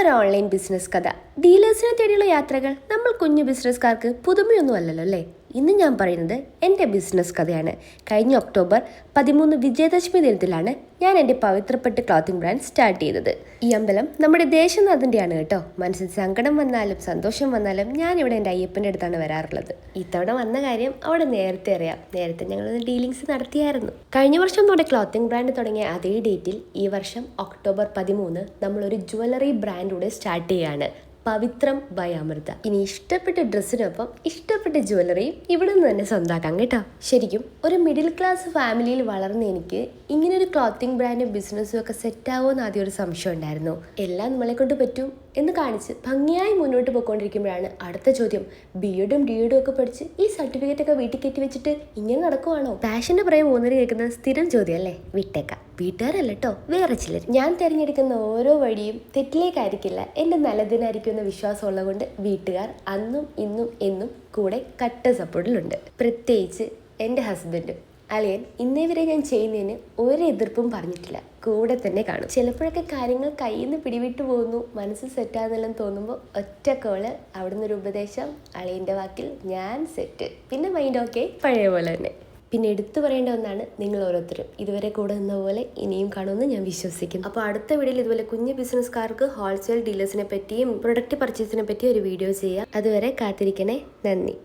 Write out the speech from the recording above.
ഒരു online business കഥ. ഡീലേഴ്സിനെ തേടിയുള്ള യാത്രകൾ നമ്മൾ കുഞ്ഞു ബിസിനസ്സുകാർക്ക് പുതുമയൊന്നും അല്ലല്ലോ അല്ലേ? ഇന്ന് ഞാൻ പറയുന്നത് എൻ്റെ ബിസിനസ് കഥയാണ്. കഴിഞ്ഞ ഒക്ടോബർ 13 വിജയദശമി ദിനത്തിലാണ് ഞാൻ എൻ്റെ പവിത്രപ്പെട്ട ക്ലോത്തിങ് ബ്രാൻഡ് സ്റ്റാർട്ട് ചെയ്തത്. ഈ അമ്പലം നമ്മുടെ ദേശനാഥൻ്റെയാണ് കേട്ടോ. മനസ്സിൽ സങ്കടം വന്നാലും സന്തോഷം വന്നാലും ഞാനിവിടെ എൻ്റെ അയ്യപ്പൻ്റെ അടുത്താണ് വരാറുള്ളത്. ഇത്തവണ വന്ന കാര്യം അവിടെ നേരത്തെ അറിയാം. നേരത്തെ ഞങ്ങളൊന്ന് ഡീലിങ്സ് നടത്തിയായിരുന്നു. കഴിഞ്ഞ വർഷം നമ്മുടെ ക്ലോത്തിങ് ബ്രാൻഡ് തുടങ്ങിയ അതേ ഡേറ്റിൽ ഈ വർഷം ഒക്ടോബർ 13 നമ്മളൊരു ജ്വല്ലറി ബ്രാൻഡൂടെ സ്റ്റാർട്ട് ചെയ്യുകയാണ്. പവിത്രം ബൈ അമൃത. ഇനി ഇഷ്ടപ്പെട്ട ഡ്രസ്സിനൊപ്പം ഇഷ്ടപ്പെട്ട ജ്വല്ലറിയും ഇവിടെ നിന്ന് തന്നെ സ്വന്തമാക്കാം കേട്ടോ. ശരിക്കും ഒരു മിഡിൽ ക്ലാസ് ഫാമിലിയിൽ വളർന്ന എനിക്ക് ഇങ്ങനെ ഒരു ക്ലോത്തിങ് ബ്രാൻഡും ബിസിനസ്സും ഒക്കെ സെറ്റാവോ എന്ന് ആദ്യം ഒരു സംശയം ഉണ്ടായിരുന്നു. എല്ലാം നമ്മളെ കൊണ്ട് പറ്റും എന്ന് കാണിച്ച് ഭംഗിയായി മുന്നോട്ട് പോയിക്കൊണ്ടിരിക്കുമ്പോഴാണ് അടുത്ത ചോദ്യം, ബി.എഡും ഡി.എഡും ഒക്കെ പഠിച്ച് ഈ സർട്ടിഫിക്കറ്റ് ഒക്കെ വീട്ടിൽ കയറ്റി വെച്ചിട്ട് ഇങ്ങനെ നടക്കുവാണോ? പാഷന്റെ പുറകെ പോകുന്നവർ കേൾക്കുന്ന സ്ഥിരം ചോദ്യം അല്ലേ? വിട്ടേക്കാം. വീട്ടുകാരല്ല കേട്ടോ, വേറെ ചിലർ. ഞാൻ തിരഞ്ഞെടുക്കുന്ന ഓരോ വഴിയും തെറ്റിലേക്കായിരിക്കില്ല, എൻ്റെ നല്ലതിനായിരിക്കും എന്ന വിശ്വാസമുള്ളത് കൊണ്ട് വീട്ടുകാർ അന്നും ഇന്നും എന്നും കൂടെ കട്ട സപ്പോർട്ടിലുണ്ട്. പ്രത്യേകിച്ച് എൻ്റെ ഹസ്ബൻഡും. അളിയൻ ഇന്നേ വരെ ഞാൻ ചെയ്യുന്നതിന് ഒരു എതിർപ്പും പറഞ്ഞിട്ടില്ല, കൂടെ തന്നെ കാണും. ചിലപ്പോഴൊക്കെ കാര്യങ്ങൾ കയ്യിൽ നിന്ന് പിടിവിട്ടു പോകുന്നു, മനസ്സ് സെറ്റാകുന്നെല്ലാം തോന്നുമ്പോൾ ഒറ്റ കോള്, അവിടുന്ന് ഒരു ഉപദേശം, അളിയൻ്റെ വാക്കിൽ ഞാൻ സെറ്റ്, പിന്നെ മൈൻഡ് ഓക്കെ പഴയ പോലെ തന്നെ. പിന്നെ എടുത്തു പറയേണ്ട ഒന്നാണ്, നിങ്ങൾ ഓരോരുത്തരും ഇതുവരെ കൂടെ നിന്ന പോലെ ഇനിയും കാണുമെന്ന് ഞാൻ വിശ്വസിക്കുന്നു. അപ്പോൾ അടുത്ത വീഡിയോയിൽ ഇതുപോലെ കുഞ്ഞു ബിസിനസ്സുകാർക്ക് ഹോൾസെയിൽ ഡീലേഴ്സിനെ പറ്റിയും പ്രൊഡക്റ്റ് പർച്ചേസിനെ പറ്റിയും ഒരു വീഡിയോ ചെയ്യാം. അതുവരെ കാത്തിരിക്കണേ. നന്ദി.